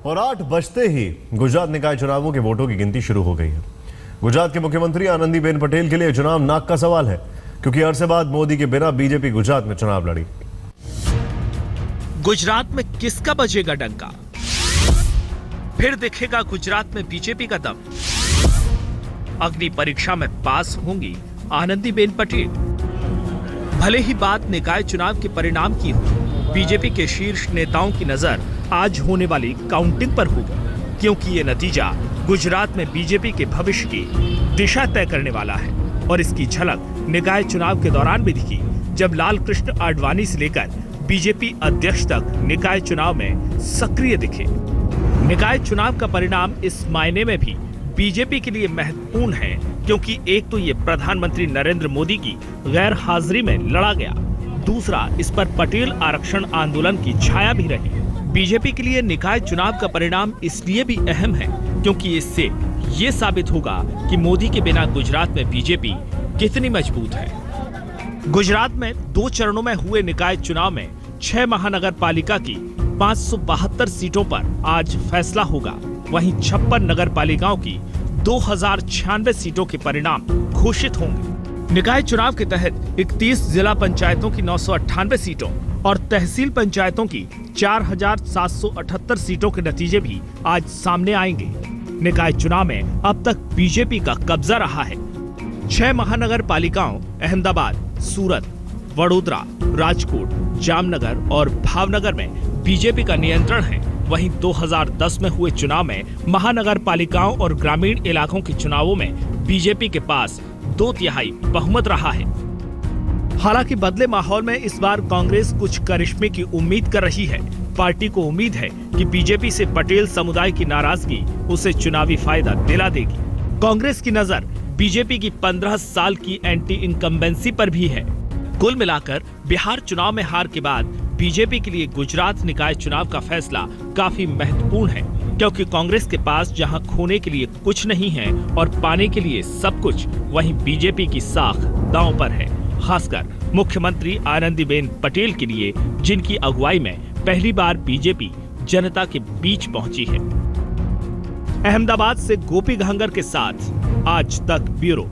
और 8 बजते ही गुजरात निकाय चुनावों के वोटों की गिनती शुरू हो गई है। गुजरात के मुख्यमंत्री आनंदीबेन पटेल के लिए चुनाव नाक का सवाल है, क्योंकि अरसे बाद मोदी के बिना बीजेपी गुजरात में चुनाव लड़ी। गुजरात में किसका बजेगा डंका? फिर दिखेगा गुजरात में बीजेपी का दम। अग्नि परीक्षा में पास होंगी आनंदीबेन पटेल। भले ही बात निकाय चुनाव के परिणाम की हो, बीजेपी के शीर्ष नेताओं की नजर आज होने वाली काउंटिंग पर होगी, क्योंकि ये नतीजा गुजरात में बीजेपी के भविष्य की दिशा तय करने वाला है। और इसकी झलक निकाय चुनाव के दौरान भी दिखी, जब लाल कृष्ण आडवाणी से लेकर बीजेपी अध्यक्ष तक निकाय चुनाव में सक्रिय दिखे। निकाय चुनाव का परिणाम इस मायने में भी बीजेपी के लिए महत्वपूर्ण है, क्योंकि एक तो ये प्रधानमंत्री नरेंद्र मोदी की गैर हाजिरी में लड़ा गया, दूसरा इस पर पटेल आरक्षण आंदोलन की छाया भी रही। बीजेपी के लिए निकाय चुनाव का परिणाम इसलिए भी अहम है, क्योंकि इससे ये साबित होगा कि मोदी के बिना गुजरात में बीजेपी कितनी मजबूत है। गुजरात में 2 चरणों में हुए निकाय चुनाव में 6 महानगर पालिका की 572 सीटों पर आज फैसला होगा। वहीं 56 नगर पालिकाओं की 2096 सीटों के परिणाम घोषित होंगे। निकाय चुनाव के तहत 31 जिला पंचायतों की 998 सीटों और तहसील पंचायतों की 4778 सीटों के नतीजे भी आज सामने आएंगे। निकाय चुनाव में अब तक बीजेपी का कब्जा रहा है। 6 महानगर पालिकाओं अहमदाबाद, सूरत, वडोदरा, राजकोट, जामनगर और भावनगर में बीजेपी का नियंत्रण है। वहीं 2010 में हुए चुनाव में महानगर पालिकाओं और ग्रामीण इलाकों के चुनावों में बीजेपी के पास 2/3 बहुमत रहा है। हालांकि बदले माहौल में इस बार कांग्रेस कुछ करिश्मे की उम्मीद कर रही है। पार्टी को उम्मीद है कि बीजेपी से पटेल समुदाय की नाराजगी उसे चुनावी फायदा दिला देगी। कांग्रेस की नजर बीजेपी की 15 साल की एंटी इनकम्बेंसी पर भी है। कुल मिलाकर बिहार चुनाव में हार के बाद बीजेपी के लिए गुजरात निकाय चुनाव का फैसला काफी महत्वपूर्ण है, क्योंकि कांग्रेस के पास जहां खोने के लिए कुछ नहीं है और पाने के लिए सब कुछ, वहीं बीजेपी की साख दांव पर है। खासकर मुख्यमंत्री आनंदीबेन पटेल के लिए, जिनकी अगुवाई में पहली बार बीजेपी जनता के बीच पहुंची है। अहमदाबाद से गोपी घांगर के साथ आज तक ब्यूरो।